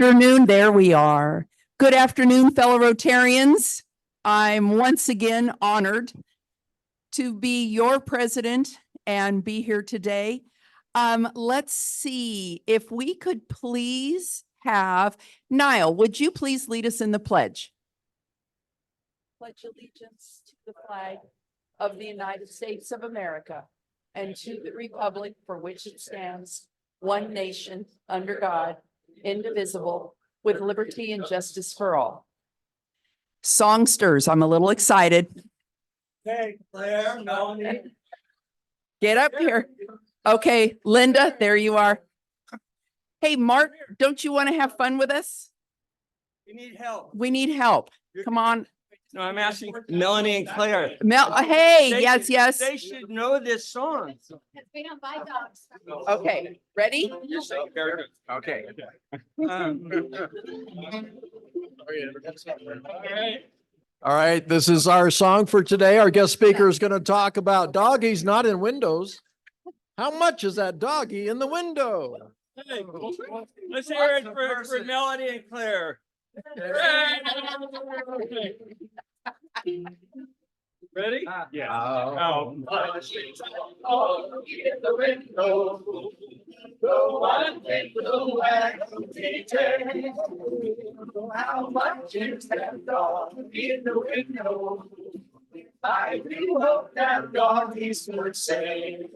Afternoon, there we are. Good afternoon, fellow Rotarians. I'm once again honored to be your president and be here today. Let's see if we could please have Niall, would you please lead us in the pledge? Pledge allegiance to the flag of the United States of America and to the republic for which it stands, one nation, under God, indivisible, with liberty and justice for all. Songsters, I'm a little excited. Hey, Claire, Melanie. Get up here. Okay, Linda, there you are. Hey, Mark, don't you want to have fun with us? We need help. We need help. Come on. No, I'm asking Melanie and Claire. Hey, They yes, should- yes. They should know this song. We don't buy dogs. Okay, ready? Okay. All right, this is our song for today. Our guest speaker is going to talk about doggies not in windows. How much is that doggy in the window? Hey, let's hear it for Melanie and Claire. Ready? Yeah. Oh. How much is that dog in the window? I do hope that dog is for sale.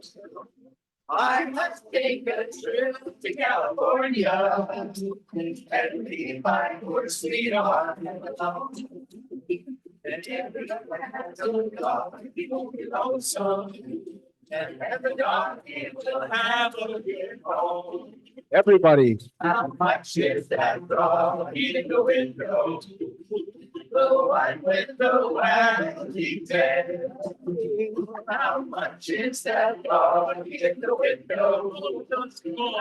I must take a trip to California and leave my poor sweetheart alone. And every little dog will be lonesome, and every dog will have a good home. Everybody. How much is that dog in the window? The one with the wagging tail. How much is that dog in the window?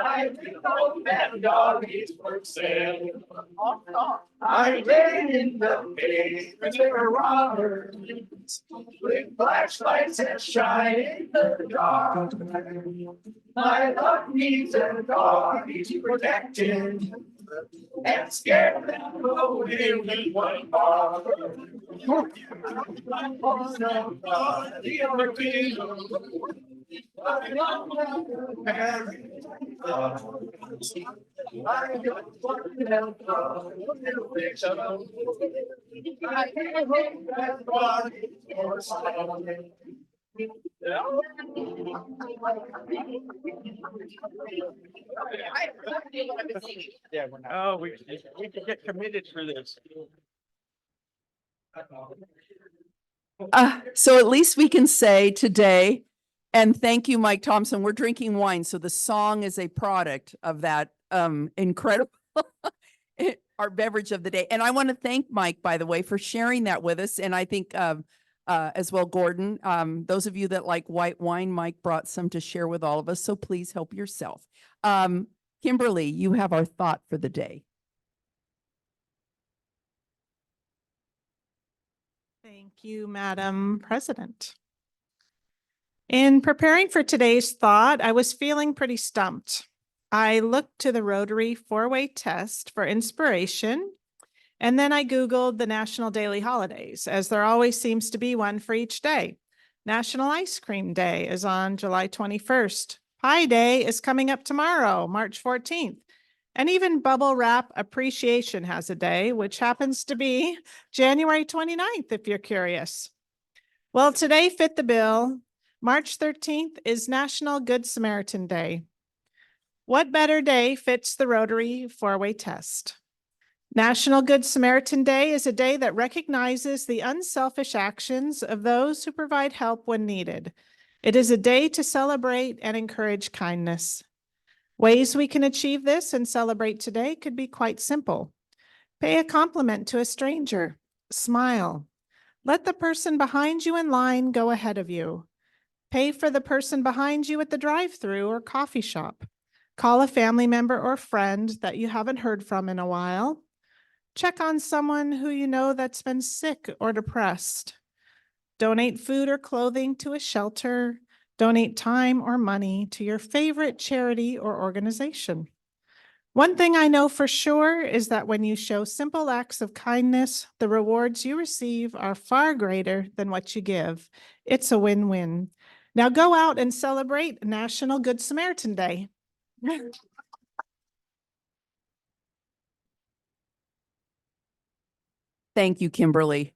I know that dog is for sale. I read in the paper there are robbers with flashlights that shine in the dark. My dog needs a dog he's protected and scare them away with one bar. Oh, we could get committed for this. So at least we can say today, and thank you, Mike Thompson, we're drinking wine. So the song is a product of that incredible, our beverage of the day. And I want to thank Mike, by the way, for sharing that with us. And I think as well, Gordon, those of you that like white wine, Mike brought some to share with all of us. So please help yourself. Kimberly, you have our thought for the day. Thank you, Madam President. In preparing for today's thought, I was feeling pretty stumped. I looked to the Rotary four-way test for inspiration, and then I Googled the National Daily Holidays, as there always seems to be one for each day. National Ice Cream Day is on July 21st. Pie Day is coming up tomorrow, March 14th. And even Bubble Wrap Appreciation has a day, which happens to be January 29th, if you're curious. Well, today fit the bill. March 13th is National Good Samaritan Day. What better day fits the Rotary four-way test? National Good Samaritan Day is a day that recognizes the unselfish actions of those who provide help when needed. It is a day to celebrate and encourage kindness. Ways we can achieve this and celebrate today could be quite simple. Pay a compliment to a stranger. Smile. Let the person behind you in line go ahead of you. Pay for the person behind you at the drive-thru or coffee shop. Call a family member or friend that you haven't heard from in a while. Check on someone who you know that's been sick or depressed. Donate food or clothing to a shelter. Donate time or money to your favorite charity or organization. One thing I know for sure is that when you show simple acts of kindness, the rewards you receive are far greater than what you give. It's a win-win. Now go out and celebrate National Good Samaritan Day. Thank you, Kimberly.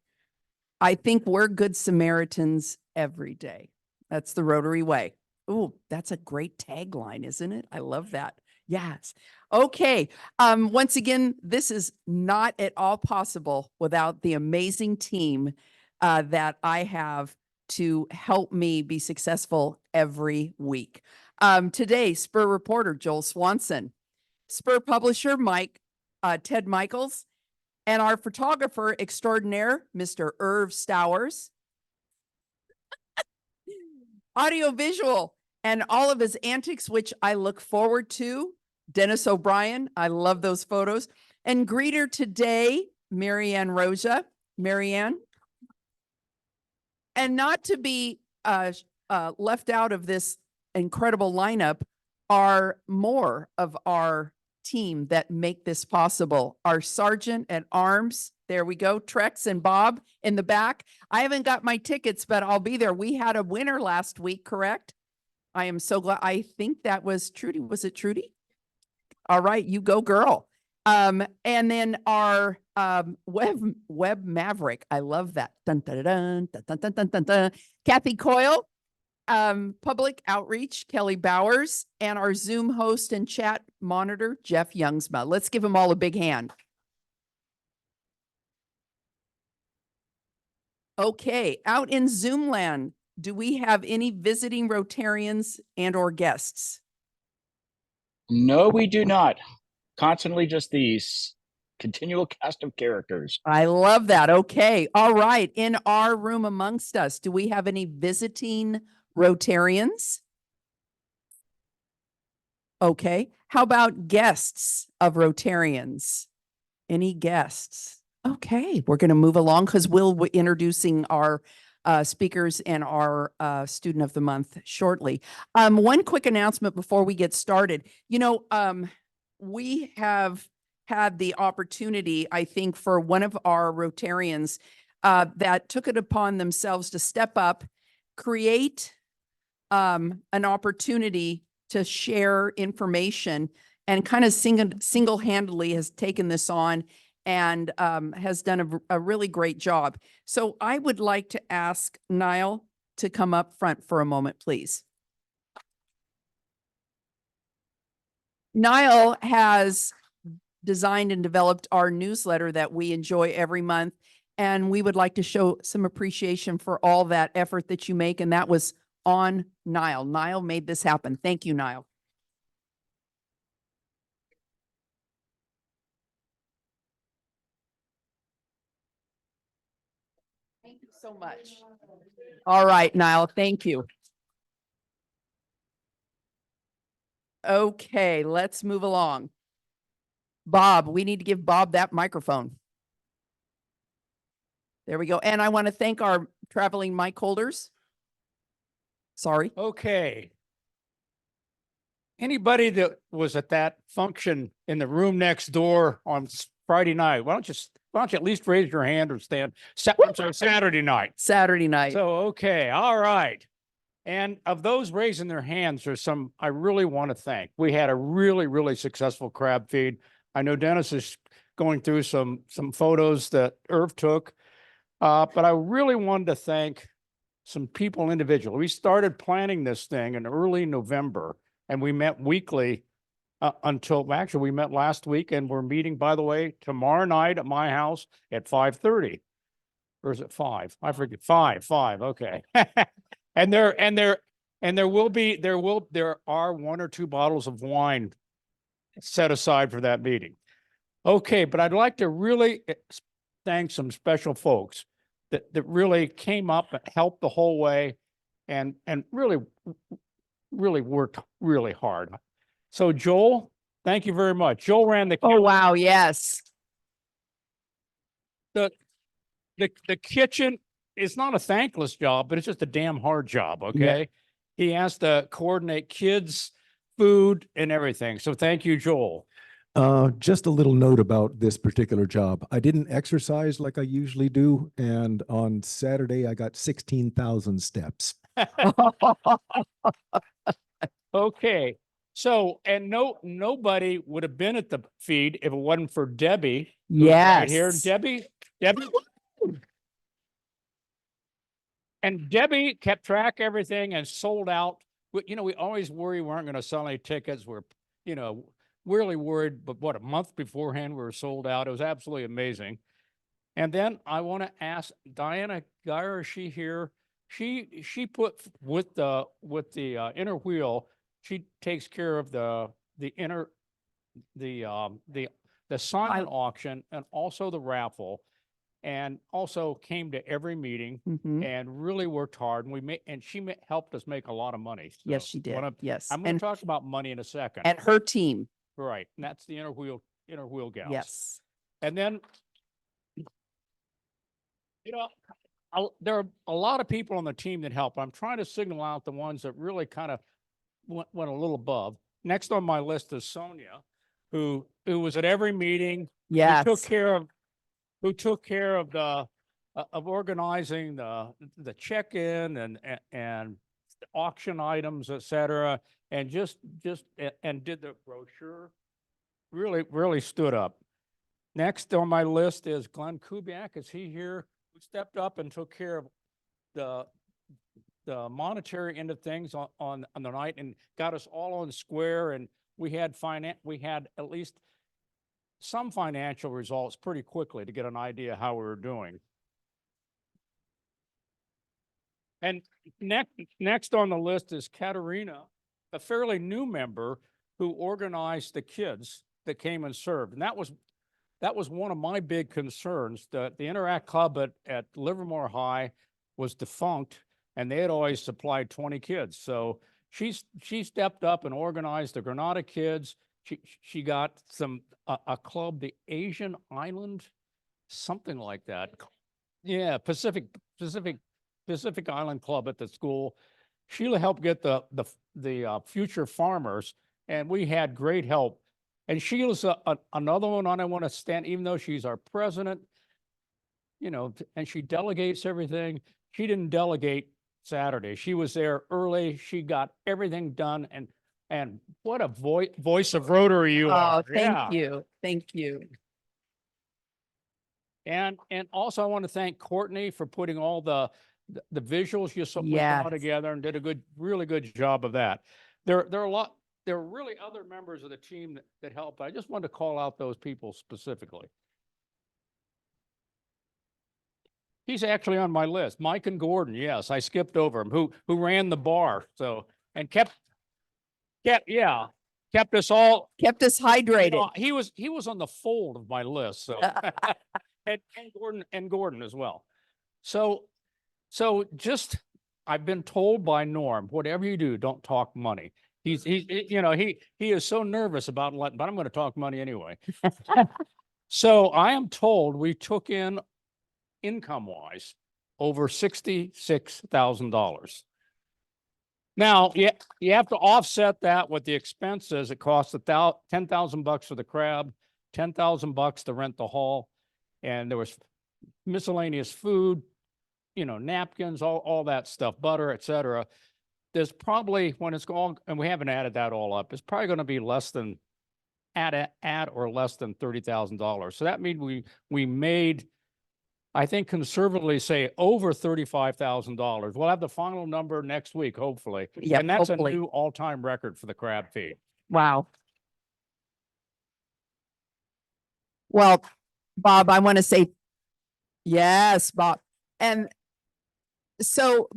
I think we're good Samaritans every day. That's the Rotary way. Oh, that's a great tagline, isn't it? I love that. Yes. Okay. Once again, this is not at all possible without the amazing team that I have to help me be successful every week. Today, Spur reporter Joel Swanson, Spur publisher Ted Michaels, and our photographer extraordinaire, Mr. Irv Stowers. Audiovisual and all of his antics, which I look forward to. Dennis O'Brien, I love those photos. And greeter today, Marianne Roja. Marianne. And not to be left out of this incredible lineup are more of our team that make this possible. Our Sergeant at Arms, there we go, Trex and Bob in the back. I haven't got my tickets, but I'll be there. We had a winner last week, correct? I am so glad. I think that was Trudy. Was it Trudy? All right, you go, girl. And then our web maverick. I love that. Dun, dun, dun, dun, dun, dun, dun, dun, dun. Kathy Coyle, public outreach, Kelly Bowers, and our Zoom host and chat monitor, Jeff Youngsma. Let's give them all a big hand. Okay, out in Zoom land, do we have any visiting Rotarians and or guests? No, we do not. Constantly just these continual cast of characters. I love that. Okay. All right. In our room amongst us, do we have any visiting Rotarians? Okay. How about guests of Rotarians? Any guests? Okay. We're going to move along because we'll be introducing our speakers and our student of the month shortly. One quick announcement before we get started. You know, we have had the opportunity, I think, for one of our Rotarians that took it upon themselves to step up, create an opportunity to share information, and kind of single-handedly has taken this on and has done a really great job. So I would like to ask Niall to come up front for a moment, please. Niall has designed and developed our newsletter that we enjoy every month, and we would like to show some appreciation for all that effort that you make, and that was on Niall. Niall made this happen. Thank you, Niall. Thank you so much. All right, Niall, thank you. Okay, let's move along. Bob, we need to give Bob that microphone. There we go. And I want to thank our traveling mic holders. Sorry. Okay. Anybody that was at that function in the room next door on Friday night, why don't you at least raise your hand or stand? I'm sorry, Saturday night. Saturday night. So, okay. All right. And of those raising their hands, there's some I really want to thank. We had a really, really successful crab feed. I know Dennis is going through some photos that Irv took, but I really wanted to thank some people individually. We started planning this thing in early November, and we met weekly until actually we met last week, and we're meeting, by the way, tomorrow night at my house at 5:30. Or is it 5? I forget. 5. Okay. And there are 1 or 2 bottles of wine set aside for that meeting. Okay, but I'd like to really thank some special folks that really came up and helped the whole way and really worked really hard. So Joel, thank you very much. Joel ran the Oh, wow. Yes. the kitchen is not a thankless job, but it's just a damn hard job. Okay. He has to coordinate kids, food, and everything. So thank you, Joel. Just a little note about this particular job. I didn't exercise like I usually do, and on Saturday I got 16,000 steps. Okay, so, and nobody would have been at the feed if it wasn't for Debbie. who's right here. Yes. Debbie. And Debbie kept track of everything and sold out. You know, we always worry we aren't going to sell any tickets. We're, you know, really worried, but what, a month beforehand, we were sold out. It was absolutely amazing. And then I want to ask Diana Geyer, is she here? She put with the inner wheel, she takes care of the inner, the silent auction and also the raffle, and also came to every meeting Mhm. and really worked hard. And she helped us make a lot of money. Yes, So she did. Yes. I'm going And, to talk about money in a second. and her team. Right. And that's the inner wheel gals. Yes. And then, you know, there are a lot of people on the team that help. I'm trying to signal out the ones that really kind of went a little above. Next on my list is Sonia, who was at every meeting. Yes. Who took care of the of organizing the check-in and auction items, et cetera, and and did the brochure. Really stood up. Next on my list is Glenn Kubiak. Is he here? Who stepped up and took care of the monetary end of things on the night and got us all on square, and we had at least some financial results pretty quickly to get an idea how we were doing. And next on the list is Katerina, a fairly new member who organized the kids that came and served. And that was one of my big concerns. The Interact Club at Livermore High was defunct, and they had always supplied 20 kids. So she stepped up and organized the Granada kids. She got a club, the Asian Island, something like that. Yeah, Pacific Island Club at the school. Sheila helped get the future farmers, and we had great help. And Sheila's another one I want to stand, even though she's our president, you know, and she delegates everything. She didn't delegate Saturday. She was there early. She got everything done, and what a voice of Rotary you are. Oh, thank you. Thank you. And also I want to thank Courtney for putting all the visuals we saw Yes. together, and did a really good job of that. There are really other members of the team that helped. I just wanted to call out those people specifically. He's actually on my list. Mike and Gordon, yes, I skipped over him, who ran the bar. So, and kept us all. Kept us hydrated. He was on the fold of my list. So, and Gordon as well. So just, I've been told by Norm, whatever you do, don't talk money. He is so nervous about letting, but I'm going to talk money anyway. So I am told we took in, income-wise, over $66,000. Now, you have to offset that with the expenses. It costs $10,000 for the crab, $10,000 to rent the hall, and there was miscellaneous food, napkins, all that stuff, butter, et cetera. There's probably, when it's gone, and we haven't added that all up, it's probably going to be less than at or less than $30,000. So that means we made, I think, conservatively say over $35,000. We'll have the final number next week, hopefully. Yeah, and that's hopefully. a new all-time record for the crab feed. Wow. Well, Bob, I want to say, yes, Bob. And so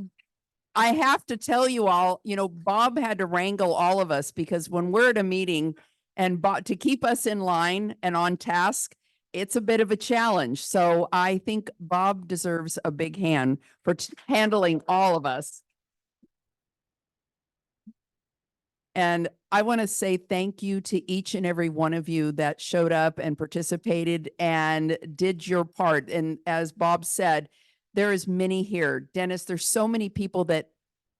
I have to tell you all, Bob had to wrangle all of us, because when we're at a meeting and Bob, to keep us in line and on task, it's a bit of a challenge. So I think Bob deserves a big hand for handling all of us. And I want to say thank you to each and every one of you that showed up and participated and did your part. And as Bob said, there is many here. Dennis, there's so many people that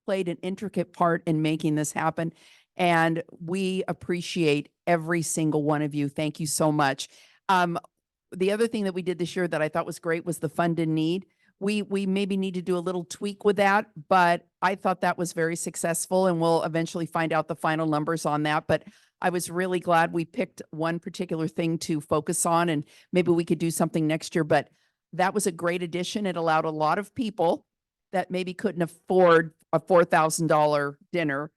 played an intricate part in making this happen. And we appreciate every single one of you. Thank you so much. The other thing that we did this year that I thought was great was the fund in need. We maybe need to do a little tweak with that, but I thought that was very successful, and we'll eventually find out the final numbers on that. But I was really glad we picked one particular thing to focus on, and maybe we could do something next year. But that was a great addition. It allowed a lot of people that maybe couldn't afford a $4,000 dinner,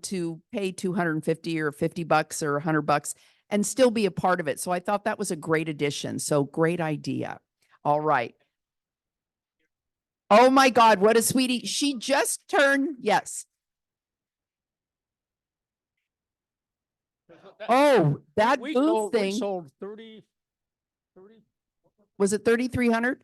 to pay 250 or $50 or $100 and still be a part of it. So I thought that was a great addition. So great idea. All right. Oh my God, what a sweetie. She just turned, yes. Oh, that We booth we thing, sold 30. was it 3,300?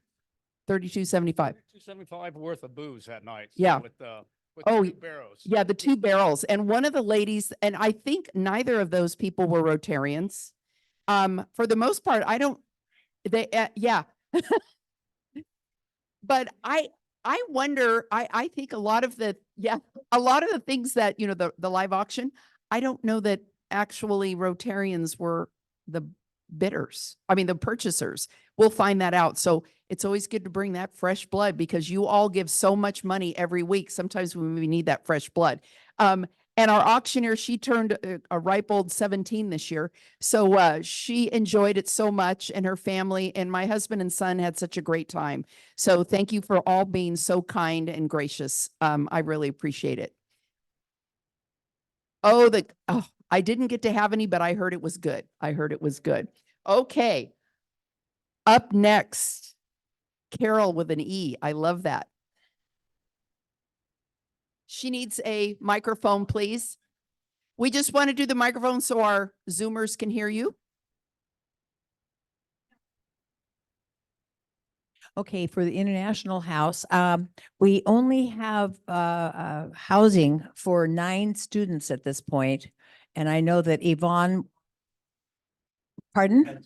3,275. 275 worth of booze that night. Yeah. With the Oh, two barrels. Yeah, the 2 barrels. And one of the ladies, and I think neither of those people were Rotarians. For the most part, yeah. But I wonder, I think a lot of the things that, the live auction, I don't know that actually Rotarians were the bidders. I mean, the purchasers. We'll find that out. So it's always good to bring that fresh blood because you all give so much money every week. Sometimes we need that fresh blood. And our auctioneer, she turned a ripe old 17 this year. So she enjoyed it so much, and her family and my husband and son had such a great time. So thank you for all being so kind and gracious. I really appreciate it. Oh, I didn't get to have any, but I heard it was good. Okay. Up next, Carol with an E. I love that. She needs a microphone, please. We just want to do the microphone so our Zoomers can hear you. Okay, for the International House, we only have housing for 9 students at this point. And I know that Yvonne, pardon?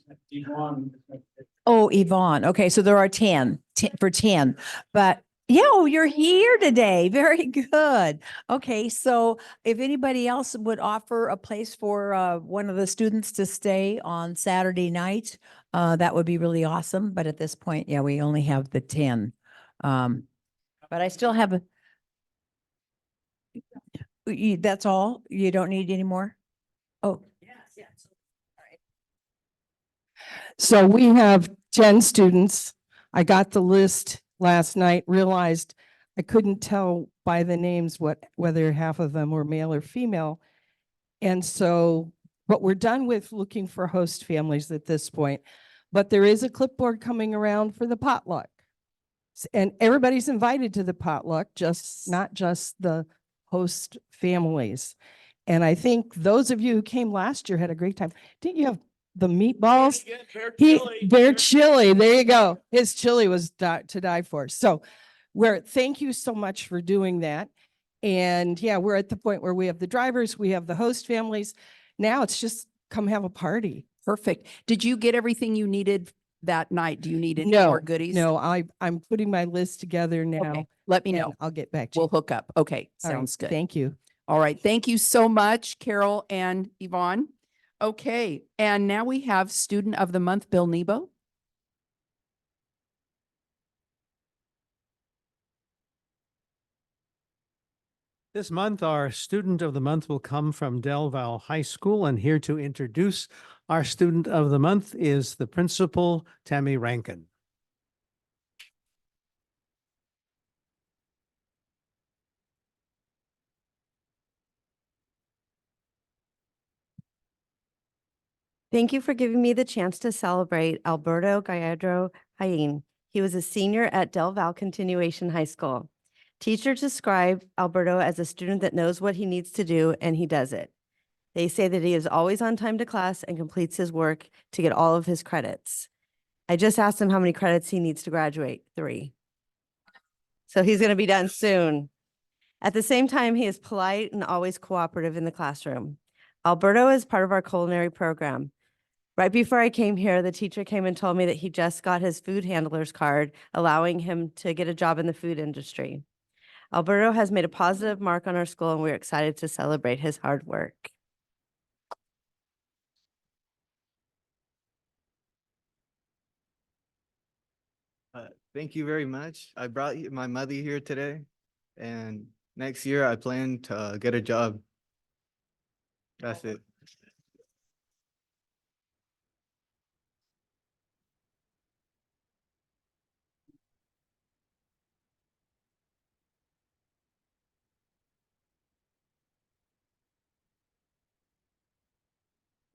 Oh, Yvonne. Okay, so there are 10 for 10, but yeah, oh, you're here today. Very good. Okay, so if anybody else would offer a place for one of the students to stay on Saturday night, that would be really awesome. But at this point, yeah, we only have the 10. But I still have that's all? You don't need any more? Oh. Yes. So we have 10 students. I got the list last night, realized I couldn't tell by the names whether half of them were male or female. And so, but we're done with looking for host families at this point. But there is a clipboard coming around for the potluck. And everybody's invited to the potluck, not just the host families. And I think those of you who came last year had a great time. Didn't you have the meatballs? Their chili. There you go. His chili was to die for. So thank you so much for doing that. And yeah, we're at the point where we have the drivers, we have the host families. Now it's just come have a party. Perfect. Did you get everything you needed that night? Do you need any more goodies? No, I'm putting my list together now. Okay. Let me know. I'll get back to you. We'll hook up. Okay. All right, Sounds good. Thank you. All right. Thank you so much, Carol and Yvonne. Okay. And now we have Student of the Month, Bill Nebo. This month, our Student of the Month will come from Del Val High School, and here to introduce our Student of the Month is the principal, Tammy Rankin. Thank you for giving me the chance to celebrate Alberto Gallardo Hain. He was a senior at Del Val Continuation High School. Teachers describe Alberto as a student that knows what he needs to do, and he does it. They say that he is always on time to class and completes his work to get all of his credits. I just asked him how many credits he needs to graduate, 3. So he's going to be done soon. At the same time, he is polite and always cooperative in the classroom. Alberto is part of our culinary program. Right before I came here, the teacher came and told me that he just got his food handler's card, allowing him to get a job in the food industry. Alberto has made a positive mark on our school, and we're excited to celebrate his hard work. Thank you very much. I brought my mother here today, and next year I plan to get a job. That's it.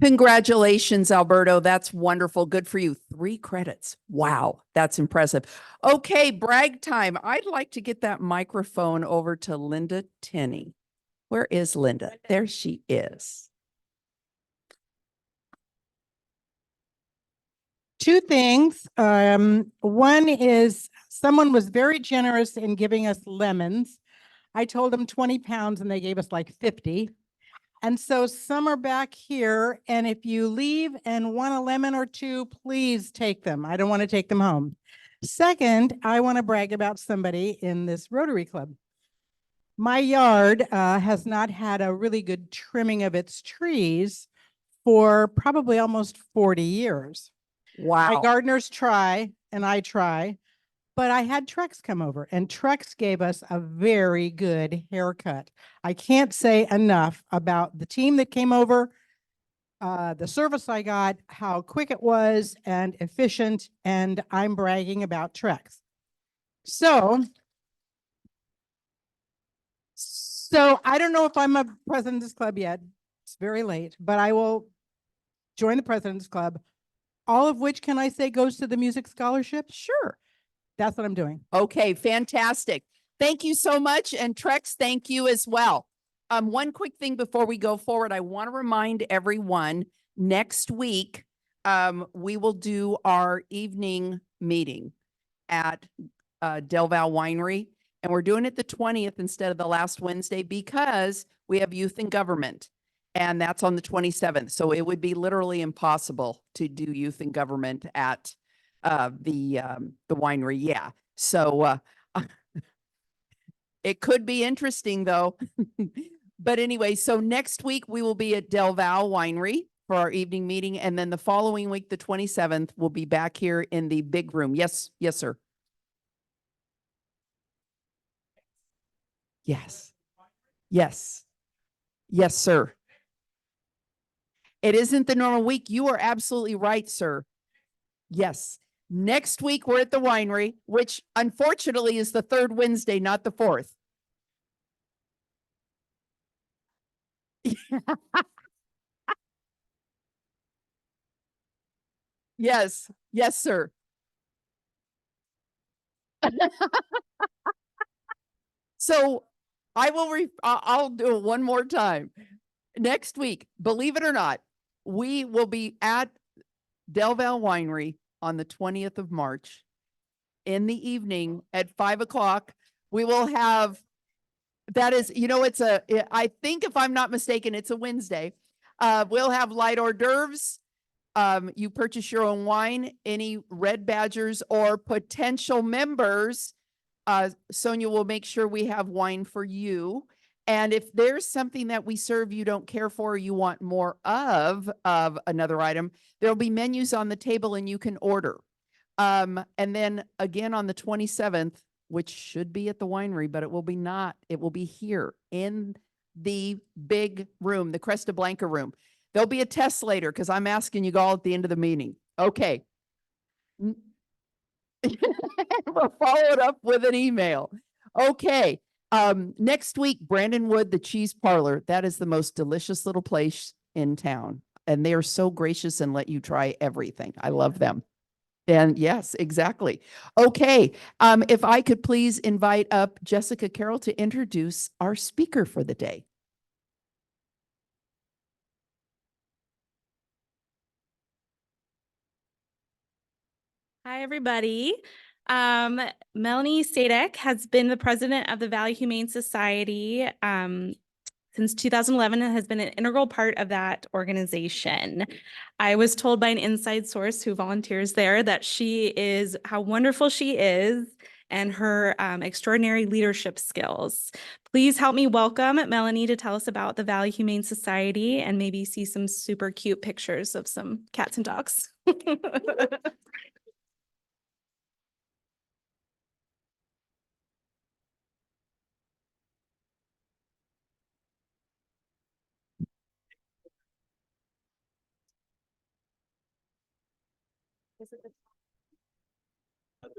Congratulations, Alberto. That's wonderful. Good for you. 3 credits. Wow, that's impressive. Okay, brag time. I'd like to get that microphone over to Linda Tenney. Where is Linda? There she is. 2 things. One is someone was very generous in giving us lemons. I told them 20 pounds and they gave us like 50. And so some are back here. And if you leave and want a lemon or 2, please take them. I don't want to take them home. Second, I want to brag about somebody in this Rotary Club. My yard has not had a really good trimming of its trees for probably almost 40 years. My Wow. gardeners try and I try, but I had Trex come over and Trex gave us a very good haircut. I can't say enough about the team that came over, the service I got, how quick it was and efficient, and I'm bragging about Trex. So I don't know if I'm a president of this club yet. It's very late, but I will join the president's club. All of which, can I say, goes to the music scholarship? Sure. That's what I'm doing. Okay, fantastic. Thank you so much. And Trex, thank you as well. One quick thing before we go forward, I want to remind everyone next week, we will do our evening meeting at Del Val Winery. And we're doing it the 20th instead of the last Wednesday because we have youth in government. And that's on the 27th. So it would be literally impossible to do youth in government at the winery. Yeah. So it could be interesting though. But anyway, so next week we will be at Del Val Winery for our evening meeting. And then the following week, the 27th, we'll be back here in the big room. Yes. Yes, sir. Yes. Yes. Yes, sir. It isn't the normal week. You are absolutely right, sir. Yes. Next week, we're at the winery, which unfortunately is the 3rd Wednesday, not the 4th. Yes. Yes, sir. So I will, I'll do it one more time. Next week, believe it or not, we will be at Del Val Winery on the 20th of March in the evening at 5 o'clock. We will have, that is, you know, I think if I'm not mistaken, it's a Wednesday. We'll have light hors d'oeuvres. You purchase your own wine, any Red Badgers or potential members. Sonia will make sure we have wine for you. And if there's something that we serve you don't care for, or you want more of another item, there'll be menus on the table and you can order. And then again on the 27th, which should be at the winery, but it will be not. It will be here in the big room, the Cresta Blanca room. There'll be a test later because I'm asking you all at the end of the meeting. Okay. We'll follow it up with an email. Okay. Next week, Brandon Wood, the Cheese Parlor. That is the most delicious little place in town. And they are so gracious and let you try everything. I love them. And yes, exactly. Okay. If I could please invite up Jessica Carroll to introduce our speaker for the day. Hi, everybody. Melanie Sadek has been the president of the Valley Humane Society since 2011 and has been an integral part of that organization. I was told by an inside source who volunteers there that how wonderful she is and her extraordinary leadership skills. Please help me welcome Melanie to tell us about the Valley Humane Society and maybe see some super cute pictures of some cats and dogs.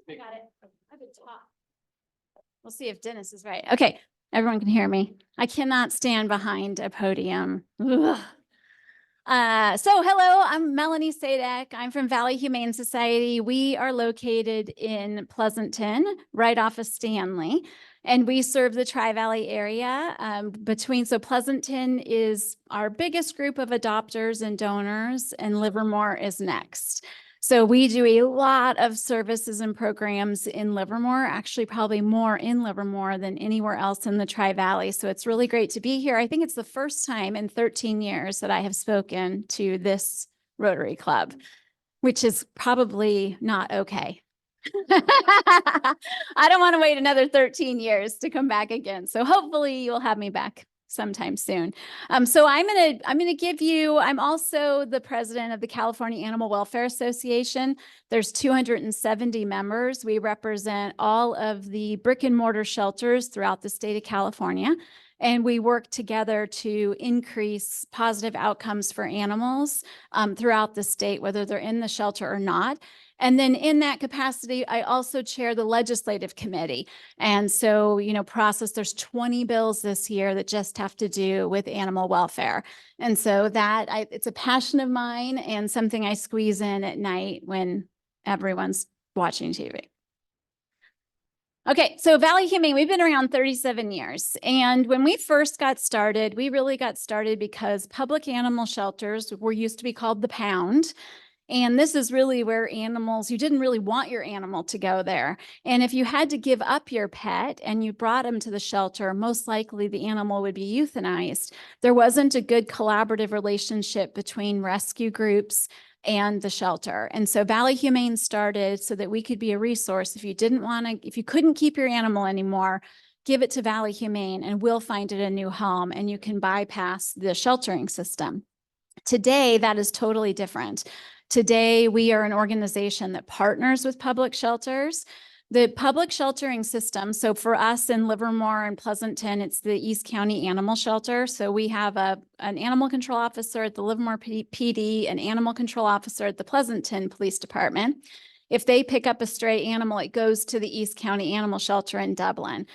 Got it. I could talk. We'll see if Dennis is right. Okay, everyone can hear me. I cannot stand behind a podium. Ugh. So hello, I'm Melanie Sadek. I'm from Valley Humane Society. We are located in Pleasanton, right off of Stanley, and we serve the Tri-Valley area. So Pleasanton is our biggest group of adopters and donors, and Livermore is next. So we do a lot of services and programs in Livermore, actually probably more in Livermore than anywhere else in the Tri-Valley. So it's really great to be here. I think it's the first time in 13 years that I have spoken to this Rotary Club, which is probably not okay. I don't want to wait another 13 years to come back again. So hopefully you'll have me back sometime soon. So I'm gonna give you, I'm also the president of the California Animal Welfare Association. There's 270 members. We represent all of the brick and mortar shelters throughout the state of California. And we work together to increase positive outcomes for animals throughout the state, whether they're in the shelter or not. And then in that capacity, I also chair the legislative committee. And so, there's 20 bills this year that just have to do with animal welfare. And so it's a passion of mine and something I squeeze in at night when everyone's watching TV. Okay, so Valley Humane, we've been around 37 years. And when we first got started, we really got started because public animal shelters were used to be called the Pound. And this is really where you didn't really want your animal to go there. And if you had to give up your pet and you brought him to the shelter, most likely the animal would be euthanized. There wasn't a good collaborative relationship between rescue groups and the shelter. And so Valley Humane started so that we could be a resource. If you couldn't keep your animal anymore, give it to Valley Humane and we'll find it a new home and you can bypass the sheltering system. Today, that is totally different. Today, we are an organization that partners with public shelters. The public sheltering system, so for us in Livermore and Pleasanton, it's the East County Animal Shelter. So we have an animal control officer at the Livermore PD, an animal control officer at the Pleasanton Police Department. If they pick up a stray animal, it goes to the East County Animal Shelter in Dublin.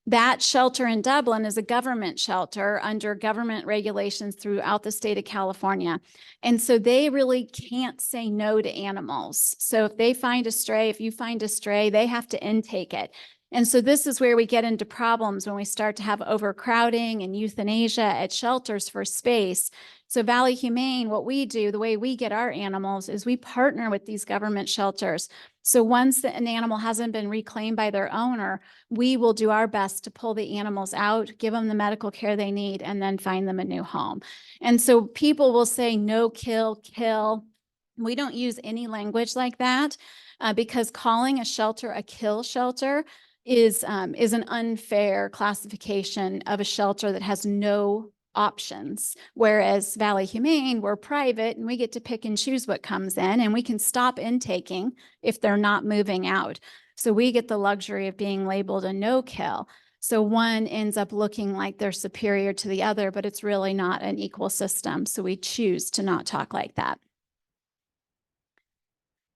That shelter in Dublin is a government shelter under government regulations throughout the state of California. And so they really can't say no to animals. So if you find a stray, they have to intake it. And so this is where we get into problems when we start to have overcrowding and euthanasia at shelters for space. So Valley Humane, what we do, the way we get our animals is we partner with these government shelters. So once an animal hasn't been reclaimed by their owner, we will do our best to pull the animals out, give them the medical care they need, and then find them a new home. And so people will say, no, kill. We don't use any language like that because calling a shelter a kill shelter is an unfair classification of a shelter that has no options. Whereas Valley Humane, we're private and we get to pick and choose what comes in and we can stop intaking if they're not moving out. So we get the luxury of being labeled a no-kill. So one ends up looking like they're superior to the other, but it's really not an equal system. So we choose to not talk like that.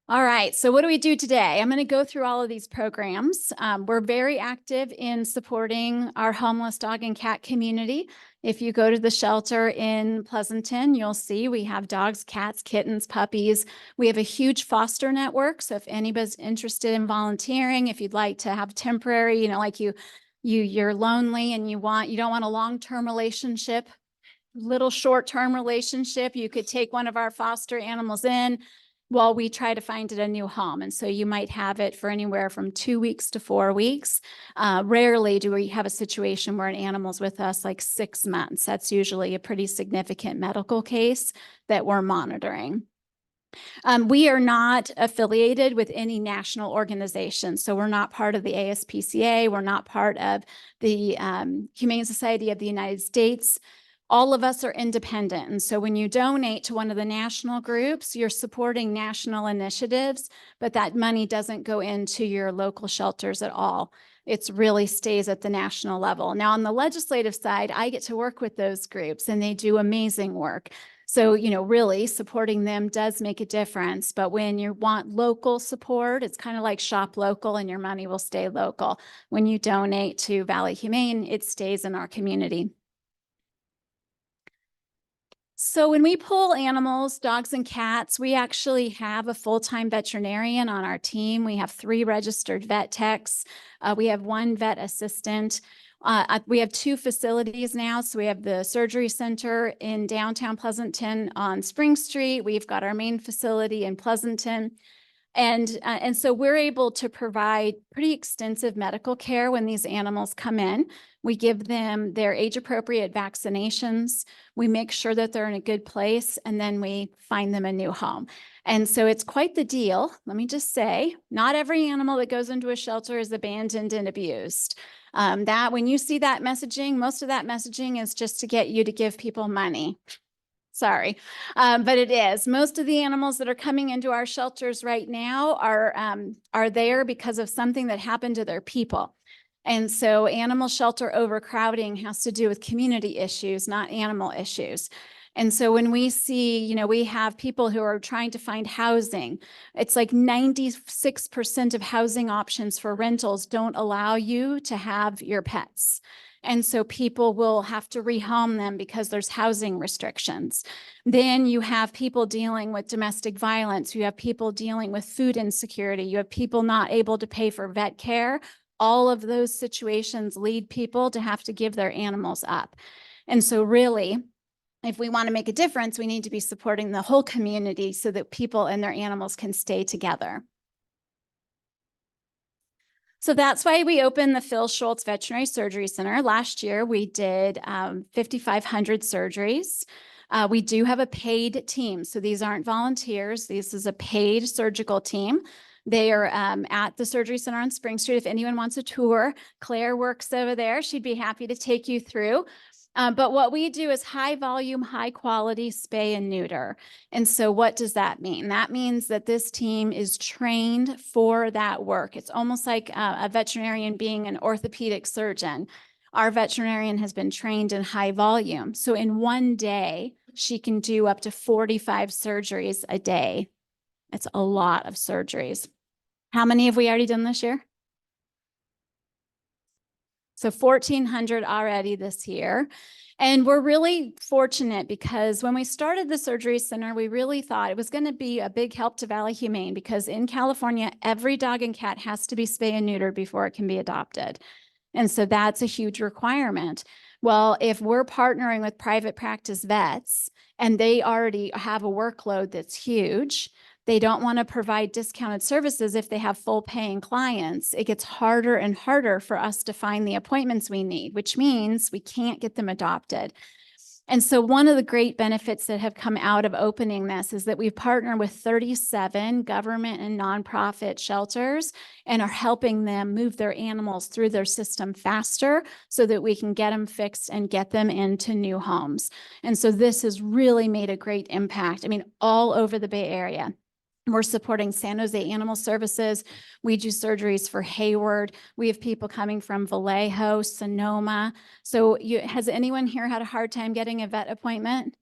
All right, so what do we do today? I'm going to go through all of these programs. We're very active in supporting our homeless dog and cat community. If you go to the shelter in Pleasanton, you'll see we have dogs, cats, kittens, puppies. We have a huge foster network. So if anybody's interested in volunteering, if you'd like to have temporary, you're lonely and you don't want a long-term relationship, little short-term relationship, you could take one of our foster animals in while we try to find it a new home. And so you might have it for anywhere from 2 weeks to 4 weeks. Rarely do we have a situation where an animal's with us like 6 months. That's usually a pretty significant medical case that we're monitoring. We are not affiliated with any national organization. So we're not part of the ASPCA. We're not part of the Humane Society of the United States. All of us are independent. And so when you donate to one of the national groups, you're supporting national initiatives, but that money doesn't go into your local shelters at all. It really stays at the national level. Now, on the legislative side, I get to work with those groups and they do amazing work. So, really supporting them does make a difference. But when you want local support, it's kind of like shop local and your money will stay local. When you donate to Valley Humane, it stays in our community. So when we pull animals, dogs and cats, we actually have a full-time veterinarian on our team. We have 3 registered vet techs. We have 1 vet assistant. We have 2 facilities now. So we have the surgery center in downtown Pleasanton on Spring Street. We've got our main facility in Pleasanton. And so we're able to provide pretty extensive medical care when these animals come in. We give them their age-appropriate vaccinations. We make sure that they're in a good place, and then we find them a new home. And so it's quite the deal. Let me just say, not every animal that goes into a shelter is abandoned and abused. That when you see that messaging, most of that messaging is just to get you to give people money. Sorry, but it is. Most of the animals that are coming into our shelters right now are there because of something that happened to their people. And so animal shelter overcrowding has to do with community issues, not animal issues. And so when we see, we have people who are trying to find housing, it's like 96% of housing options for rentals don't allow you to have your pets. And so people will have to rehome them because there's housing restrictions. Then you have people dealing with domestic violence. You have people dealing with food insecurity. You have people not able to pay for vet care. All of those situations lead people to have to give their animals up. And so really, if we want to make a difference, we need to be supporting the whole community so that people and their animals can stay together. So that's why we opened the Phil Schultz Veterinary Surgery Center. Last year, we did 5,500 surgeries. We do have a paid team. So these aren't volunteers. This is a paid surgical team. They are at the surgery center on Spring Street. If anyone wants a tour, Claire works over there. She'd be happy to take you through. But what we do is high volume, high quality spay and neuter. And so what does that mean? That means that this team is trained for that work. It's almost like a veterinarian being an orthopedic surgeon. Our veterinarian has been trained in high volume. So in one day, she can do up to 45 surgeries a day. It's a lot of surgeries. How many have we already done this year? So 1,400 already this year. And we're really fortunate because when we started the surgery center, we really thought it was going to be a big help to Valley Humane because in California, every dog and cat has to be spay and neutered before it can be adopted. And so that's a huge requirement. Well, if we're partnering with private practice vets and they already have a workload that's huge, they don't want to provide discounted services if they have full paying clients. It gets harder and harder for us to find the appointments we need, which means we can't get them adopted. And so one of the great benefits that have come out of opening this is that we've partnered with 37 government and nonprofit shelters and are helping them move their animals through their system faster so that we can get them fixed and get them into new homes. And so this has really made a great impact. I mean, all over the Bay Area. We're supporting San Jose Animal Services. We do surgeries for Hayward. We have people coming from Vallejo, Sonoma. So has anyone here had a hard time getting a vet appointment?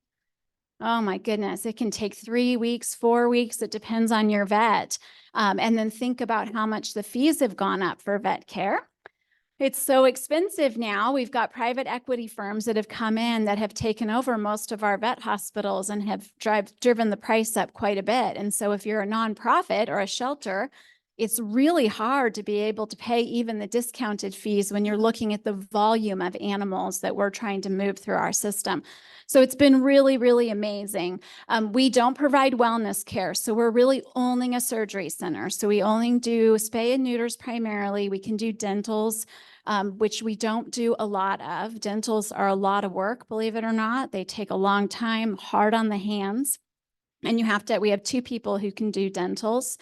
Oh my goodness, it can take 3 weeks, 4 weeks. It depends on your vet. And then think about how much the fees have gone up for vet care. It's so expensive now. We've got private equity firms that have come in that have taken over most of our vet hospitals and have driven the price up quite a bit. And so if you're a nonprofit or a shelter, it's really hard to be able to pay even the discounted fees when you're looking at the volume of animals that we're trying to move through our system. So it's been really, really amazing. We don't provide wellness care. So we're really only a surgery center. So we only do spay and neuters primarily. We can do dentals, which we don't do a lot of. Dentals are a lot of work, believe it or not. They take a long time, hard on the hands. And we have 2 people who can do dentals.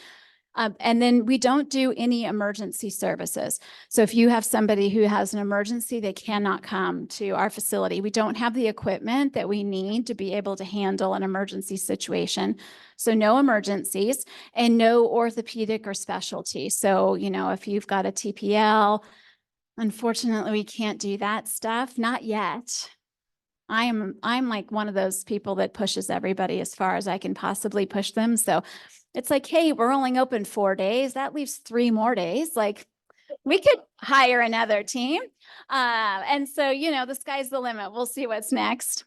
And then we don't do any emergency services. So if you have somebody who has an emergency, they cannot come to our facility. We don't have the equipment that we need to be able to handle an emergency situation. So no emergencies and no orthopedic or specialty. So, if you've got a TPL, unfortunately, we can't do that stuff. Not yet. I'm like one of those people that pushes everybody as far as I can possibly push them. So it's like, hey, we're only open 4 days. That leaves 3 more days. Like, we could hire another team. And so, the sky's the limit. We'll see what's next.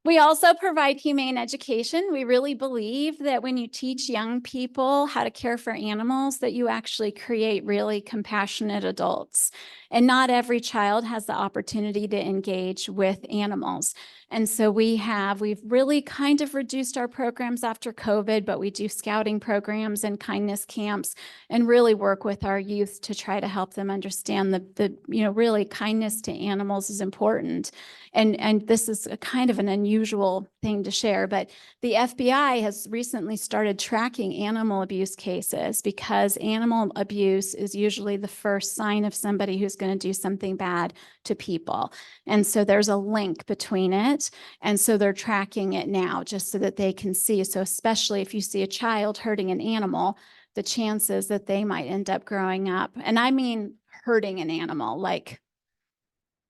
We also provide humane education. We really believe that when you teach young people how to care for animals, that you actually create really compassionate adults. And not every child has the opportunity to engage with animals. And so we've really kind of reduced our programs after COVID, but we do scouting programs and kindness camps and really work with our youth to try to help them understand the really kindness to animals is important. And this is a kind of an unusual thing to share, but the FBI has recently started tracking animal abuse cases because animal abuse is usually the first sign of somebody who's going to do something bad to people. And so there's a link between it. And so they're tracking it now just so that they can see. So especially if you see a child hurting an animal, the chances that they might end up growing up, and I mean hurting an animal, like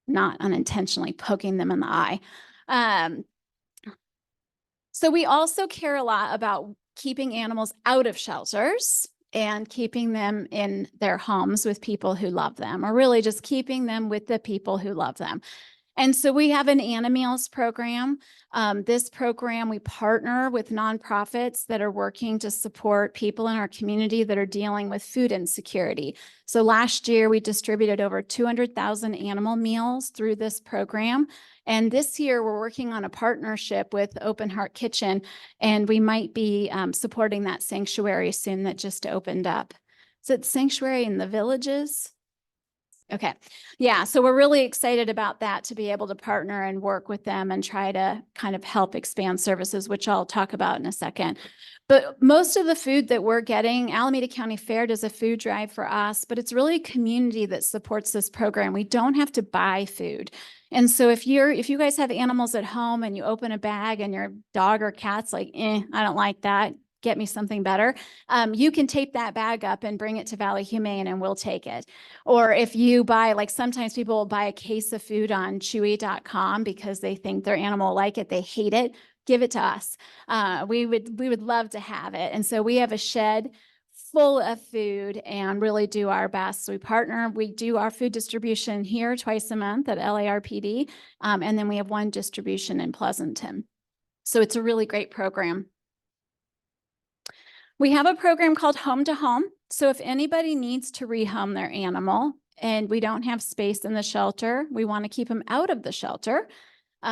not unintentionally poking them in the eye. So we also care a lot about keeping animals out of shelters and keeping them in their homes with people who love them, or really just keeping them with the people who love them. And so we have an Animals program. This program, we partner with nonprofits that are working to support people in our community that are dealing with food insecurity. So last year, we distributed over 200,000 animal meals through this program. And this year, we're working on a partnership with Open Heart Kitchen, and we might be supporting that sanctuary soon that just opened up. Is it Sanctuary in the Villages? Okay. Yeah. So we're really excited about that, to be able to partner and work with them and try to kind of help expand services, which I'll talk about in a second. But most of the food that we're getting, Alameda County Fair does a food drive for us, but it's really a community that supports this program. We don't have to buy food. And so if you guys have animals at home and you open a bag and your dog or cat's like, I don't like that, get me something better, you can tape that bag up and bring it to Valley Humane and we'll take it. Or if you buy, like sometimes people will buy a case of food on chewy.com because they think their animal will like it, they hate it, give it to us. We would love to have it. And so we have a shed full of food and really do our best. So we do our food distribution here twice a month at LARPD. And then we have one distribution in Pleasanton. So it's a really great program. We have a program called Home to Home. So if anybody needs to rehome their animal and we don't have space in the shelter, we want to keep them out of the shelter,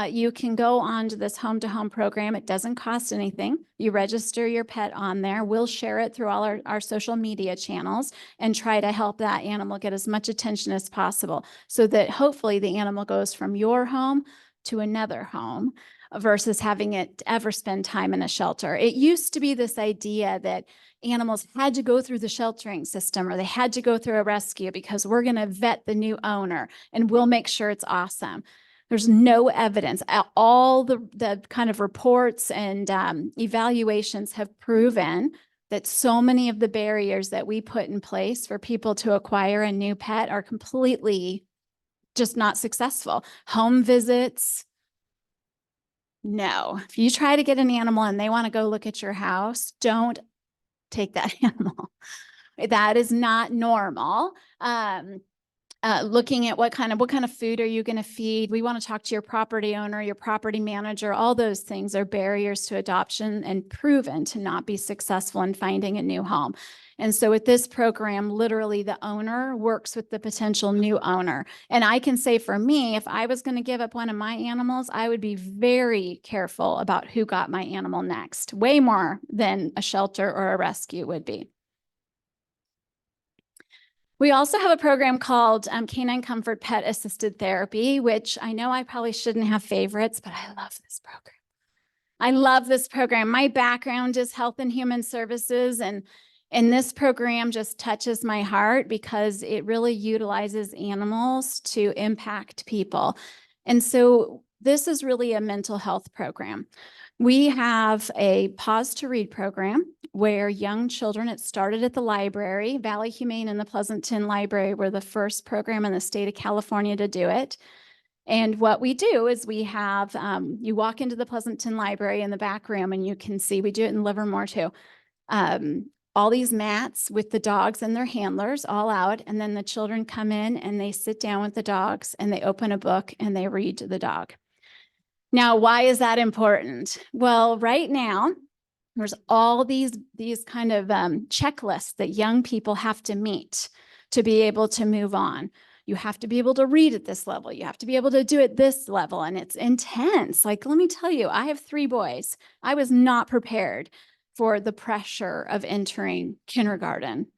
you can go on to this Home to Home program. It doesn't cost anything. You register your pet on there. We'll share it through all our social media channels and try to help that animal get as much attention as possible so that hopefully the animal goes from your home to another home versus having it ever spend time in a shelter. It used to be this idea that animals had to go through the sheltering system or they had to go through a rescue because we're going to vet the new owner and we'll make sure it's awesome. There's no evidence. All the kind of reports and evaluations have proven that so many of the barriers that we put in place for people to acquire a new pet are completely just not successful. Home visits. No, if you try to get an animal and they want to go look at your house, don't take that animal. That is not normal. Looking at what kind of food are you going to feed? We want to talk to your property owner, your property manager. All those things are barriers to adoption and proven to not be successful in finding a new home. And so with this program, literally the owner works with the potential new owner. And I can say for me, if I was going to give up one of my animals, I would be very careful about who got my animal next, way more than a shelter or a rescue would be. We also have a program called Canine Comfort Pet Assisted Therapy, which I know I probably shouldn't have favorites, but I love this program. I love this program. My background is health and human services, and this program just touches my heart because it really utilizes animals to impact people. And so this is really a mental health program. We have a Pause to Read program where young children, it started at the library. Valley Humane and the Pleasanton Library were the first program in the state of California to do it. And what we do is we have, you walk into the Pleasanton Library in the back room and you can see, we do it in Livermore too, all these mats with the dogs and their handlers all out. And then the children come in and they sit down with the dogs and they open a book and they read to the dog. Now, why is that important? Well, right now, there's all these kind of checklists that young people have to meet to be able to move on. You have to be able to read at this level. You have to be able to do it this level. And it's intense. Like, let me tell you, I have 3 boys. I was not prepared for the pressure of entering kindergarten.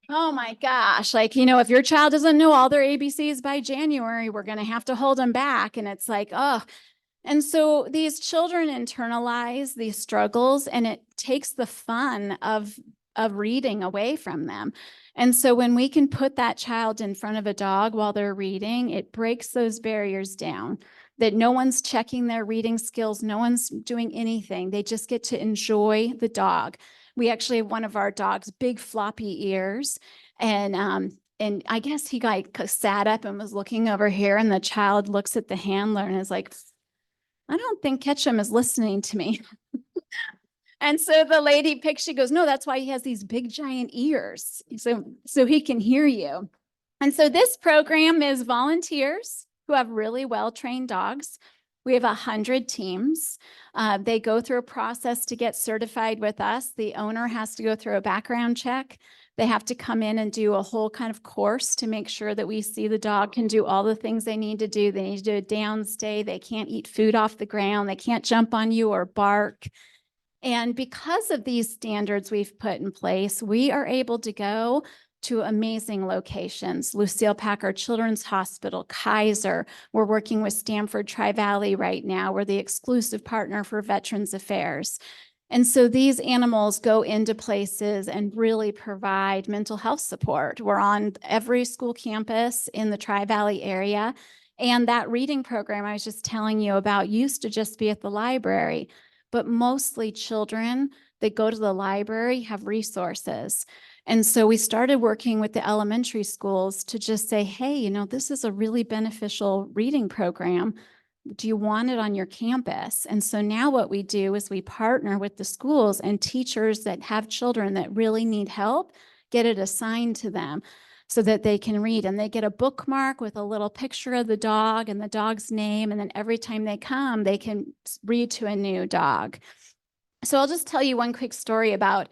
Oh my gosh. Like, you know, if your child doesn't know all their ABCs by January, we're going to have to hold them back. And it's like, oh. And so these children internalize these struggles and it takes the fun of reading away from them. And so when we can put that child in front of a dog while they're reading, it breaks those barriers down, that no one's checking their reading skills. No one's doing anything. They just get to enjoy the dog. We actually have one of our dogs, big floppy ears. And I guess he sat up and was looking over here and the child looks at the handler and is like, I don't think Ketchum is listening to me. And so the lady she goes, no, that's why he has these big giant ears. So he can hear you. And so this program is volunteers who have really well-trained dogs. We have 100 teams. They go through a process to get certified with us. The owner has to go through a background check. They have to come in and do a whole kind of course to make sure that we see the dog can do all the things they need to do. They need to do a down stay. They can't eat food off the ground. They can't jump on you or bark. And because of these standards we've put in place, we are able to go to amazing locations. Lucille Packard Children's Hospital, Kaiser. We're working with Stanford Tri-Valley right now. We're the exclusive partner for Veterans Affairs. And so these animals go into places and really provide mental health support. We're on every school campus in the Tri-Valley area. And that reading program I was just telling you about used to just be at the library. But mostly children that go to the library have resources. And so we started working with the elementary schools to just say, hey, you know, this is a really beneficial reading program. Do you want it on your campus? And so now what we do is we partner with the schools and teachers that have children that really need help, get it assigned to them so that they can read. And they get a bookmark with a little picture of the dog and the dog's name. And then every time they come, they can read to a new dog. So I'll just tell you one quick story about